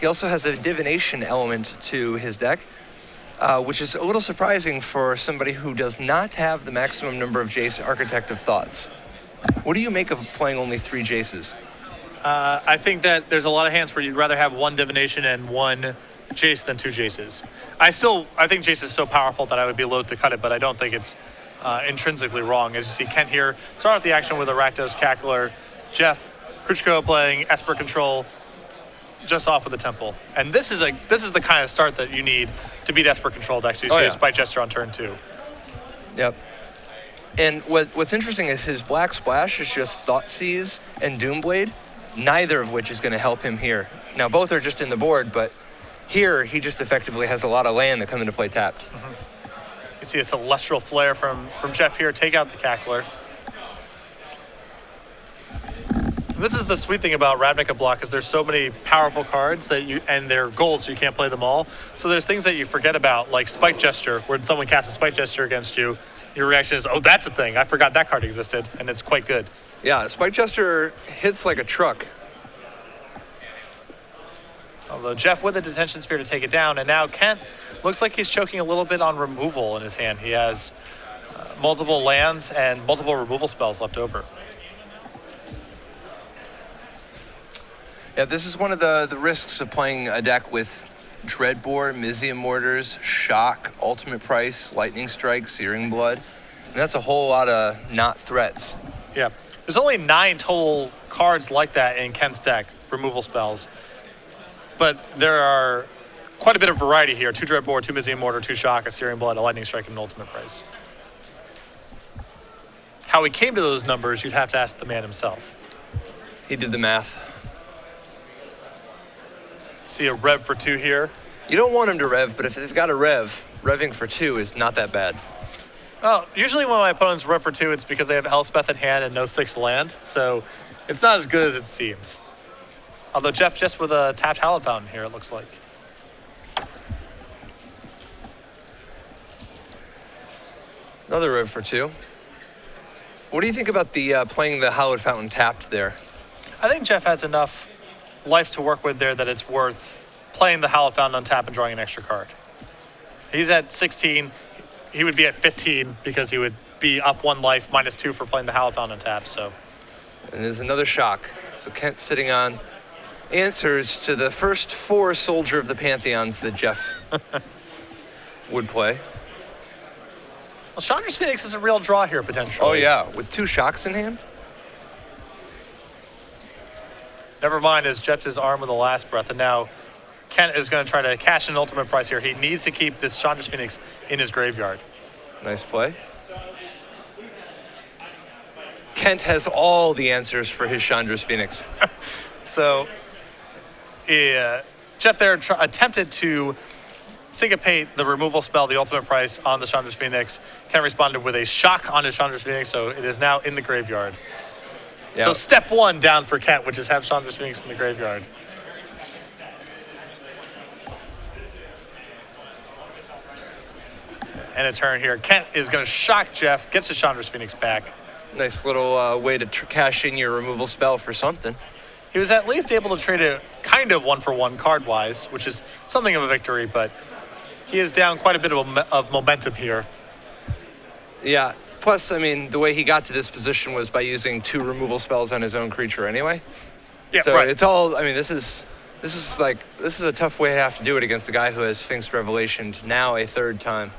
He also has a divination element to his deck, which is a little surprising for somebody who does not have the maximum number of Jace Architect of Thoughts. What do you make of playing only 3 Jaces? I think that there's a lot of hands where you'd rather have 1 divination and 1 Jace than 2 Jaces. I think Jace is so powerful that I would be loath to cut it, but I don't think it's intrinsically wrong. As you see, Kent here start off the action with a Rakdos Cackler. Jeff Kruchkow playing Esper Control just off with the Temple. And this is the kind of start that you need to beat Esper Control decks. So you see a Spite Gesture on turn 2. Yep. And what's interesting is his Black Splash is just Thoughtseize and Doomblade, neither of which is going to help him here. Now, both are just in the board, but here he just effectively has a lot of land that come into play tapped. Mm-hmm. You see a Celestial Flare from Jeff here, take out the Cackler. This is the sweet thing about Ravnica block is there's so many powerful cards and they're gold, so you can't play them all. So there's things that you forget about, like Spite Gesture, where someone casts a Spite Gesture against you, your reaction is, oh, that's a thing. I forgot that card existed, and it's quite good. Yeah, Spite Gesture hits like a truck. Although Jeff with a Detention Sphere to take it down, and now Kent looks like he's choking a little bit on removal in his hand. He has multiple lands and multiple removal spells left over. Yeah, this is one of the risks of playing a deck with Dreadbore, Mizium Mortars, Shock, Ultimate Price, Lightning Strike, Searing Blood. And that's a whole lot of not threats. Yeah, there's only 9 total cards like that in Kent's deck, removal spells. But there are quite a bit of variety here. 2 Dreadbore, 2 Mizium Mortar, 2 Shock, a Searing Blood, a Lightning Strike, and an Ultimate Price. How he came to those numbers, you'd have to ask the man himself. He did the math. See a Rev for 2 here. You don't want him to rev, but if they've got a rev, revving for 2 is not that bad. Well, usually when my opponents rev for 2, it's because they have Elspeth at hand and no 6th land, so it's not as good as it seems. Although Jeff just with a tapped Hallowed Fountain here, it looks like. Another rev for 2. What do you think about the playing the Hallowed Fountain tapped there? I think Jeff has enough life to work with there that it's worth playing the Hallowed Fountain on tap and drawing an extra card. He's at 16. He would be at 15 because he would be up 1 life, -2 for playing the Hallowed Fountain on tap. So, and there's another Shock. So Kent sitting on answers to the first 4 Soldier of the Pantheons that Jeff would play. Well, Chandra's Phoenix is a real draw here potentially. Oh yeah, with 2 Shocks in hand. Never mind, as Jeff his arm with the last breath, and now Kent is going to try to cash an Ultimate Price here. He needs to keep this Chandra's Phoenix in his graveyard. Nice play. Kent has all the answers for his Chandra's Phoenix. So, Jeff there attempted to syncopate the removal spell, the Ultimate Price, on the Chandra's Phoenix. Kent responded with a Shock on his Chandra's Phoenix, so it is now in the graveyard. Yep. So step 1 down for Kent, which is have Chandra's Phoenix in the graveyard. And a turn here. Kent is going to shock Jeff, gets his Chandra's Phoenix back. Nice little way to cash in your removal spell for something. He was at least able to trade it kind of 1-for-1 card-wise, which is something of a victory, but he is down quite a bit of momentum here. Yeah. Plus, I mean, the way he got to this position was by using 2 removal spells on his own creature anyway. Yeah, so right. It's all, I mean, this is a tough way to have to do it against a guy who has Sphinx Revelation now a 3rd time.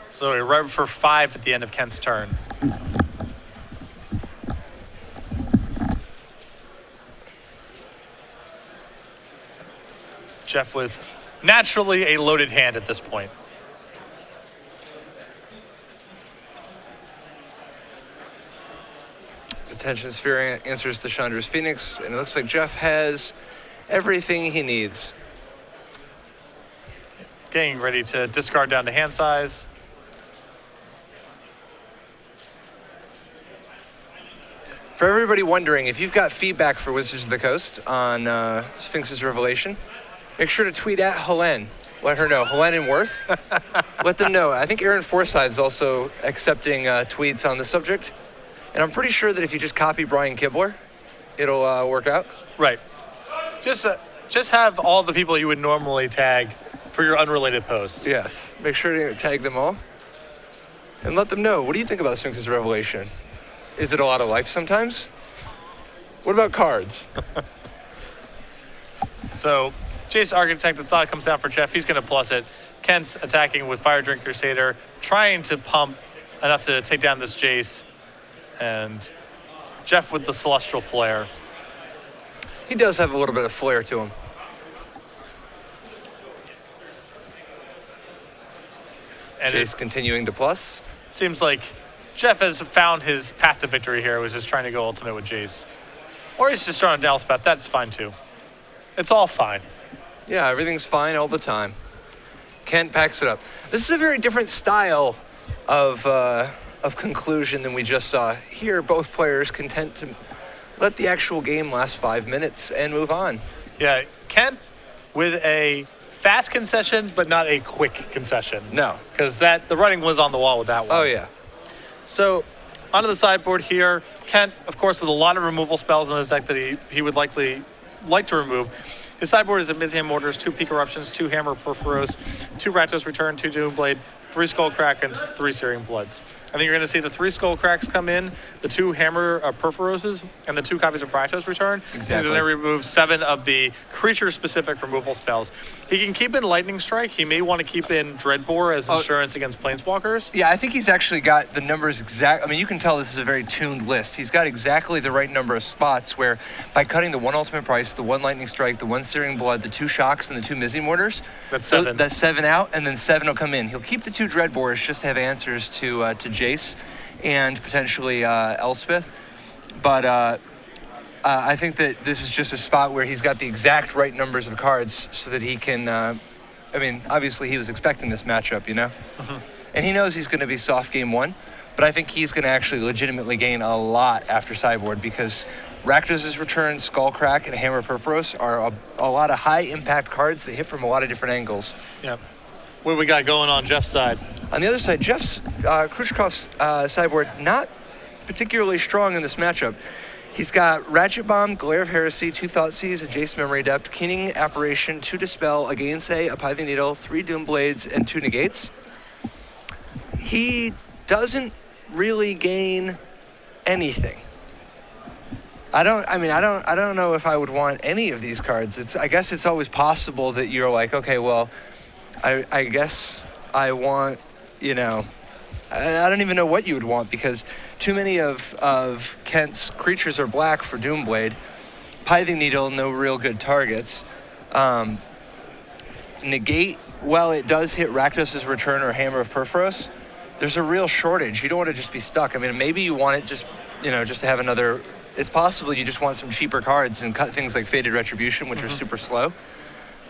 So a rev for 5 at the end of Kent's turn. Jeff with naturally a loaded hand at this point. Detention Sphere answers the Chandra's Phoenix, and it looks like Jeff has everything he needs. Getting ready to discard down to hand size. For everybody wondering, if you've got feedback for Wizards of the Coast on Sphinx's Revelation, make sure to tweet at Helene. Let her know. Helene and Worth. Let them know. I think Aaron Forsythe's also accepting tweets on the subject. And I'm pretty sure that if you just copy Brian Kibler, it'll work out. Right. Just just have all the people you would normally tag for your unrelated posts. Yes. Make sure to tag them all and let them know. What do you think about Sphinx's Revelation? Is it a lot of life sometimes? What about cards? So, Jace Architect, the thought comes down for Jeff. He's going to plus it. Kent's attacking with Fire Drink Crusader, trying to pump enough to take down this Jace. And Jeff with the Celestial Flare. He does have a little bit of flair to him. And Jace continuing to plus. Seems like Jeff has found his path to victory here, was just trying to go ultimate with Jace. Or he's just trying to Elspeth. That's fine too. It's all fine. Yeah, everything's fine all the time. Kent packs it up. This is a very different style of conclusion than we just saw. Here, both players content to let the actual game last 5 minutes and move on. Yeah, Kent with a fast concession, but not a quick concession. No. Because the writing was on the wall with that one. Oh, yeah. So, onto the sideboard here. Kent, of course, with a lot of removal spells in his deck that he would likely like to remove. His sideboard is a Mizium Mortars, 2 Peak Eruptions, 2 Hammer Perforos, 2 Rakdos Return, 2 Doomblade, 3 Skullcrack, and 3 Searing Bloods. I think you're going to see the 3 Skullcracks come in, the 2 Hammer Perforoses, and the 2 copies of Rakdos Return. Exactly. He's going to remove 7 of the creature-specific removal spells. He can keep in Lightning Strike. He may want to keep in Dreadbore as insurance against Planeswalkers. Yeah, I think he's actually got the numbers exact. I mean, you can tell this is a very tuned list. He's got exactly the right number of spots where by cutting the 1 Ultimate Price, the 1 Lightning Strike, the 1 Searing Blood, the 2 Shocks, and the 2 Mizium Mortars. That's 7. That's 7 out, and then 7 will come in. He'll keep the 2 Dreadbores just to have answers to Jace and potentially Elspeth. But I think that this is just a spot where he's got the exact right numbers of cards so that he can, I mean, obviously he was expecting this matchup, you know? Mm-hmm. And he knows he's going to be soft game 1, but I think he's going to actually legitimately gain a lot after sideboard because Rakdos' Return, Skullcrack, and Hammer Perforos are a lot of high-impact cards that hit from a lot of different angles. Yeah. What do we got going on Jeff's side? On the other side, Jeff's Kruchkow's sideboard not particularly strong in this matchup. He's got Ratchet Bomb, Glare of Heresy, 2 Thoughtseize, a Jace Memory Adept, Keening Apparition, 2 Dispel, a Gainsay, a Pithing Needle, 3 Doomblades, and 2 Negates. He doesn't really gain anything. I don't know if I would want any of these cards. I guess it's always possible that you're like, okay, well, I guess I want, you know, I don't even know what you would want because too many of Kent's creatures are black for Doomblade. Pithing Needle, no real good targets. Negate, while it does hit Rakdos' Return or Hammer of Perforos, there's a real shortage. You don't want to just be stuck. I mean, maybe you want it just to have another. It's possible you just want some cheaper cards and cut things like Faded Retribution, which are super slow.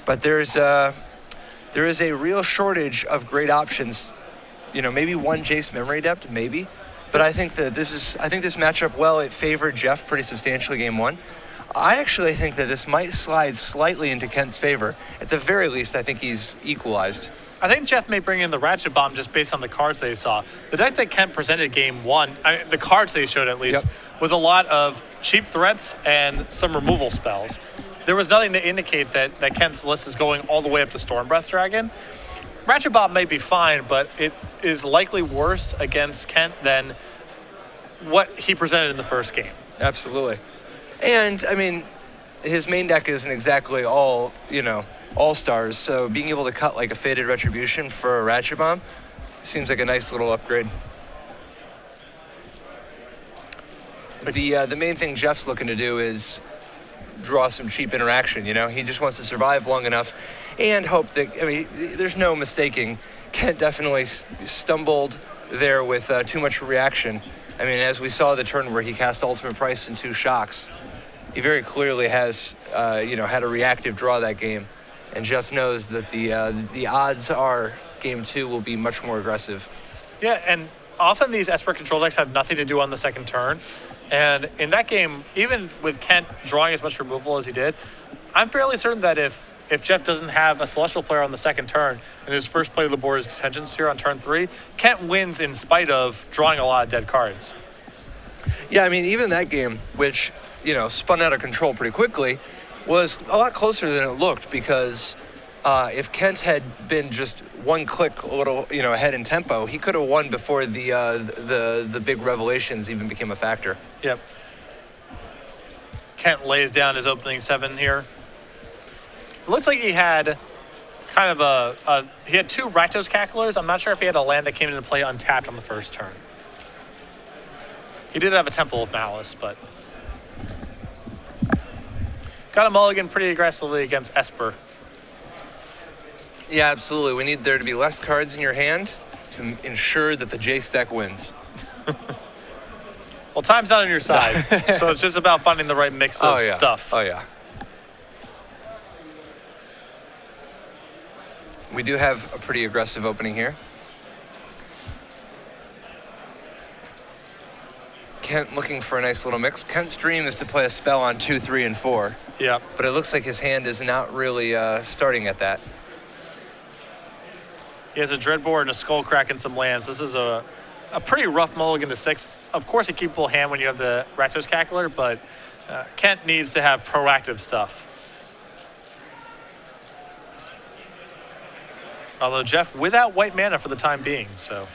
But there is a real shortage of great options. You know, maybe 1 Jace Memory Adept, maybe. But I think this matchup, well, it favored Jeff pretty substantially game 1. I actually think that this might slide slightly into Kent's favor. At the very least, I think he's equalized. I think Jeff may bring in the Ratchet Bomb just based on the cards they saw. The deck that Kent presented game 1, the cards they showed at least, was a lot of cheap threats and some removal spells. There was nothing to indicate that Kent's list is going all the way up to Stormbreath Dragon. Ratchet Bomb may be fine, but it is likely worse against Kent than what he presented in the first game. Absolutely. And, I mean, his main deck isn't exactly all stars, so being able to cut like a Faded Retribution for a Ratchet Bomb seems like a nice little upgrade. The main thing Jeff's looking to do is draw some cheap interaction, you know? He just wants to survive long enough and hope that, I mean, there's no mistaking, Kent definitely stumbled there with too much reaction. I mean, as we saw the turn where he cast Ultimate Price and 2 Shocks, he very clearly has, had a reactive draw that game. And Jeff knows that the odds are game 2 will be much more aggressive. Yeah, and often these Esper control decks have nothing to do on the second turn. And in that game, even with Kent drawing as much removal as he did, I'm fairly certain that if Jeff doesn't have a Celestial Flare on the second turn and his first play of the board is Detention Sphere on turn 3, Kent wins in spite of drawing a lot of dead cards. Yeah, I mean, even that game, which, spun out of control pretty quickly, was a lot closer than it looked because if Kent had been just one click a little, ahead in tempo, he could have won before the big revelations even became a factor. Yep. Kent lays down his opening 7 here. It looks like he had kind of he had 2 Rakdos Cacklers. I'm not sure if he had a land that came into play untapped on the first turn. He did have a Temple of Malice, but got a mulligan pretty aggressively against Esper. Yeah, absolutely. We need there to be less cards in your hand to ensure that the Jace deck wins. Well, time's not on your side, so it's just about finding the right mix of stuff. Oh, yeah. We do have a pretty aggressive opening here. Kent looking for a nice little mix. Kent's dream is to play a spell on 2, 3, and 4. Yeah. But it looks like his hand is not really starting at that. He has a Dreadbore and a Skullcrack and some lands. This is a pretty rough mulligan to 6. Of course, a keepable hand when you have the Rakdos Cackler, but Kent needs to have proactive stuff. Although Jeff without white mana for the time being, so.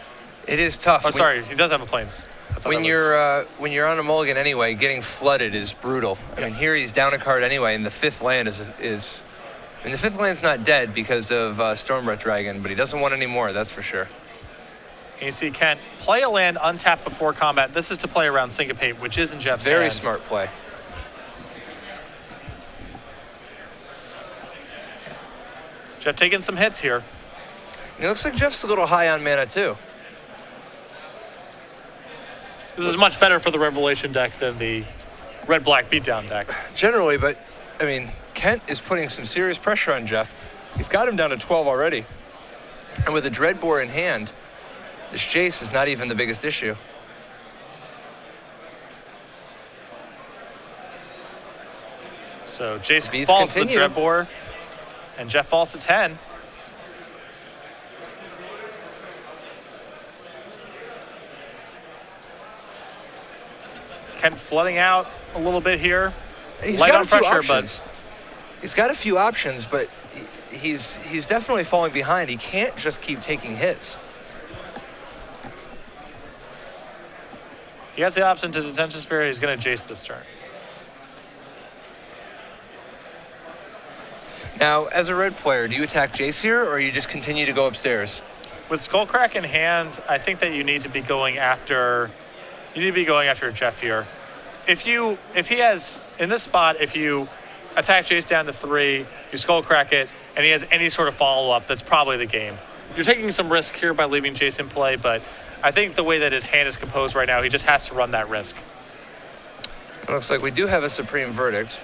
It is tough. Oh, sorry, he does have a Plains. When you're on a mulligan anyway, getting flooded is brutal. I mean, here he's down a card anyway, and the 5th land is the 5th land's not dead because of Stormwrath Dragon, but he doesn't want any more, that's for sure. And you see Kent play a land untapped before combat. This is to play around Syncopate, which is in Jeff's Very hand. smart play. Jeff taking some hits here. And it looks like Jeff's a little high on mana too. This is much better for the Revelation deck than the red-black beatdown deck. Generally, but I mean, Kent is putting some serious pressure on Jeff. He's got him down to 12 already. And with a Dreadbore in hand, this Jace is not even the biggest issue. So Jace falls to the Dreadbore, and Jeff falls to 10. Kent flooding out a little bit here. He's Light got on a few pressure, options. but he's got a few options, but he's definitely falling behind. He can't just keep taking hits. He has the option to Detention Sphere. He's going to Jace this turn. Now, as a red player, do you attack Jace here, or you just continue to go upstairs? With Skullcrack in hand, I think that you need to be going after. You need to be going after Jeff here. If he has in this spot, if you attack Jace down to 3, you Skullcrack it, and he has any sort of follow-up, that's probably the game. You're taking some risk here by leaving Jace in play, but I think the way that his hand is composed right now, he just has to run that risk. It looks like we do have a Supreme Verdict.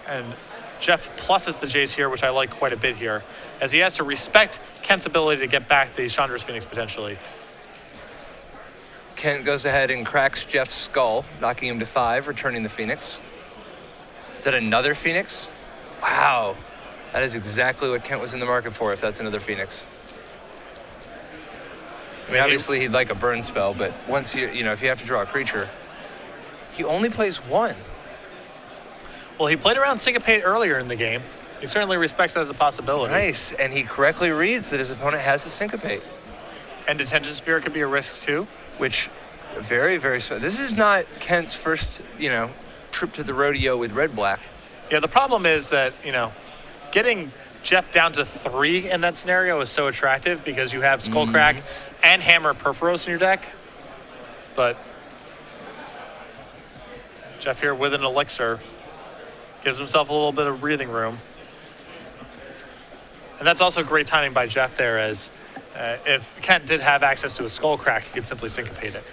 And Jeff pluses the Jace here, which I like quite a bit here, as he has to respect Kent's ability to get back the Chandra's Phoenix potentially. Kent goes ahead and cracks Jeff's skull, knocking him to 5, returning the Phoenix. Is that another Phoenix? Wow. That is exactly what Kent was in the market for, if that's another Phoenix. I mean, obviously he'd like a burn spell, but once if you have to draw a creature, he only plays 1. Well, he played around Syncopate earlier in the game. He certainly respects that as a possibility. Nice, and he correctly reads that his opponent has a Syncopate. And Detention Sphere could be a risk too. Which, very, very smart. This is not Kent's first, trip to the rodeo with red-black. Yeah, the problem is that, getting Jeff down to 3 in that scenario is so attractive because you have Skullcrack and Hammer Perforos in your deck. But Jeff here with an Elixir gives himself a little bit of breathing room. And that's also great timing by Jeff there, as if Kent did have access to a Skullcrack, he could simply Syncopate it.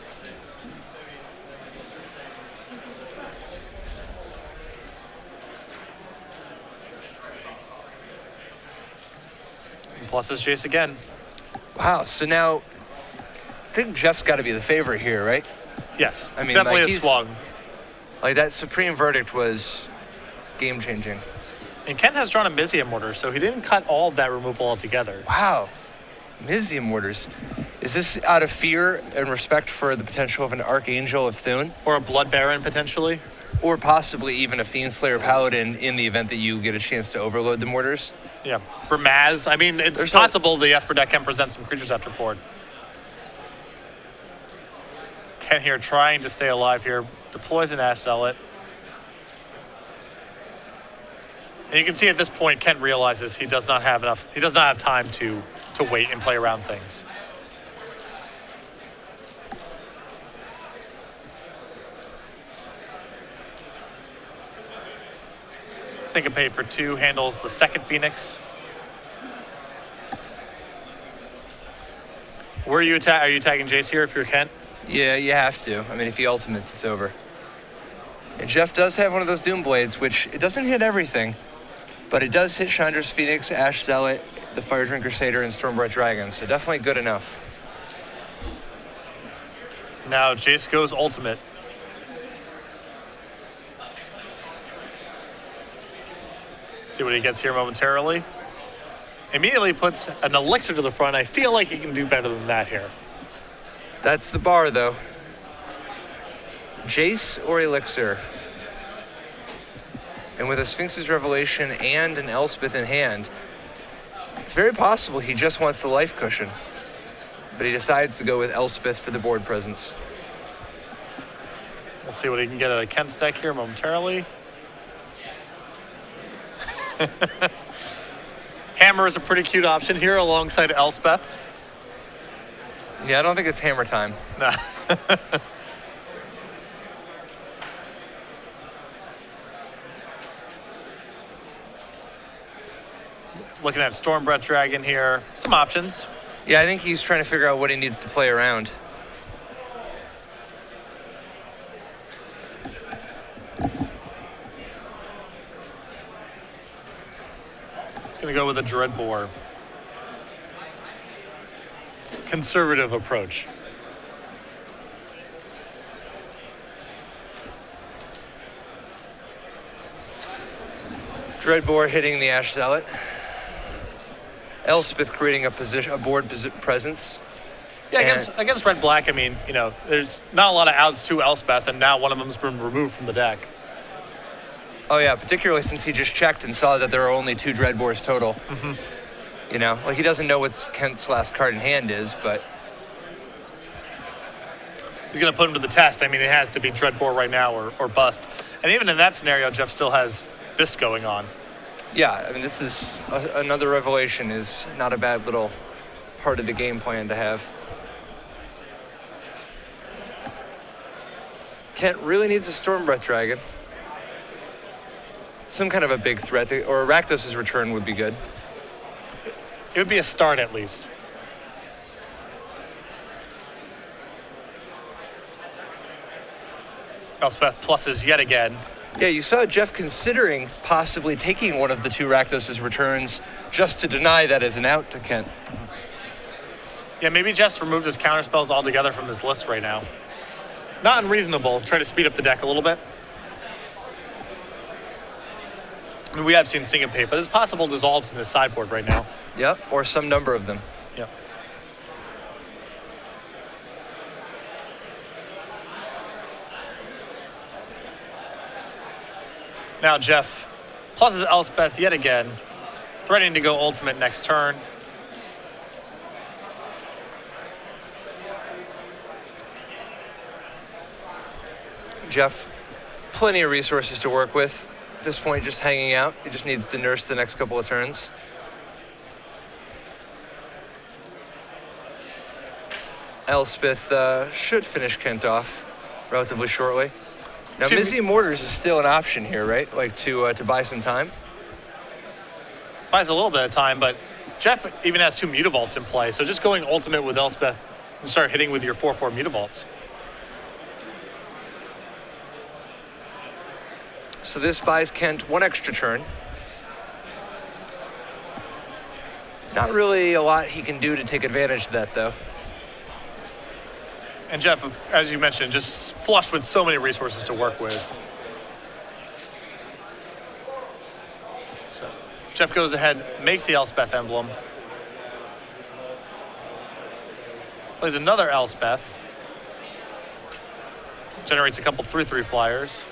And plus is Jace again. Wow, so now I think Jeff's got to be the favorite here, right? Yes, I mean, definitely like a swung. Like that Supreme Verdict was game-changing. And Kent has drawn a Mizium Mortar, so he didn't cut all of that removal altogether. Wow. Mizium Mortars. Is this out of fear and respect for the potential of an Archangel of Thune? Or a Blood Baron, potentially. Or possibly even a Fiendslayer Paladin in the event that you get a chance to overload the mortars? Yeah. Bramaz. I mean, it's possible the Esper deck can present some creatures after board. Kent here trying to stay alive here. Deploys an Ash Zealot. And you can see at this point, Kent realizes he does not have enough, he does not have time to wait and play around things. Syncopate for 2 handles the second Phoenix. Where are you are you attacking Jace here if you're Kent? Yeah, you have to. I mean, if he ultimates, it's over. And Jeff does have one of those Doom Blades, which it doesn't hit everything, but it does hit Chandra's Phoenix, Ash Zealot, the Fire Drinker Satyr, and Stormbright Dragon, so definitely good enough. Now Jace goes ultimate. See what he gets here momentarily. Immediately puts an elixir to the front. I feel like he can do better than that here. That's the bar, though. Jace or elixir? And with a Sphinx's Revelation and an Elspeth in hand, it's very possible he just wants the life cushion. But he decides to go with Elspeth for the board presence. We'll see what he can get out of Kent's deck here momentarily. Hammer is a pretty cute option here alongside Elspeth. Yeah, I don't think it's hammer time. Nah. Looking at Stormbright Dragon here. Some options. Yeah, I think he's trying to figure out what he needs to play around. It's going to go with a Dreadbore. Conservative approach. Dreadbore hitting the Ash Zealot. Elspeth creating a board presence. Yeah, against red black, I mean, you know, there's not a lot of outs to Elspeth, and now one of them's been removed from the deck. Oh yeah, particularly since he just checked and saw that there are only 2 Dreadbores total. Mm-hmm. You know, like he doesn't know what Kent's last card in hand is, but he's going to put him to the test. I mean, it has to be Dreadbore right now or bust. And even in that scenario, Jeff still has this going on. yeah, I mean, this is another revelation is not a bad little part of the game plan to have. Kent really needs a Stormbright Dragon. Some kind of a big threat, or Rakdos' return would be good. It would be a start at least. Elspeth pluses yet again. Yeah, you saw Jeff considering possibly taking one of the 2 Rakdos' returns just to deny that as an out to Kent. Yeah, maybe Jeff's removed his counterspells altogether from his list right now. Not unreasonable. Try to speed up the deck a little bit. I mean, we have seen Syncopate, but it's possible dissolves in his sideboard right now. Yep, or some number of them. Yep. Now Jeff pluses Elspeth yet again, threatening to go ultimate next turn. Jeff, plenty of resources to work with. At this point, just hanging out. He just needs to nurse the next couple of turns. Elspeth should finish Kent off relatively shortly. Now, Mizium Mortars is still an option here, right? Like to buy some time. Buys a little bit of time, but Jeff even has 2 Mutavaults in play, so just going ultimate with Elspeth and start hitting with your 4/4 Mutavaults. So this buys Kent 1 extra turn. Not really a lot he can do to take advantage of that, though. And Jeff, as you mentioned, just flush with so many resources to work with. Jeff goes ahead, makes the Elspeth emblem. Plays another Elspeth. Generates a couple 3/3 flyers.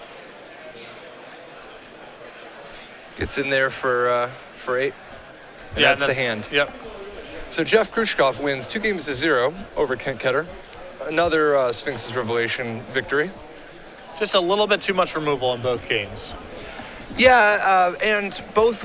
Gets in there for 8. And Yeah, that's the hand. Yep. So Jeff Kruchkow wins 2-0 over Kent Ketter. Another Sphinx's Revelation victory. Just a little bit too much removal in both games. Yeah, and both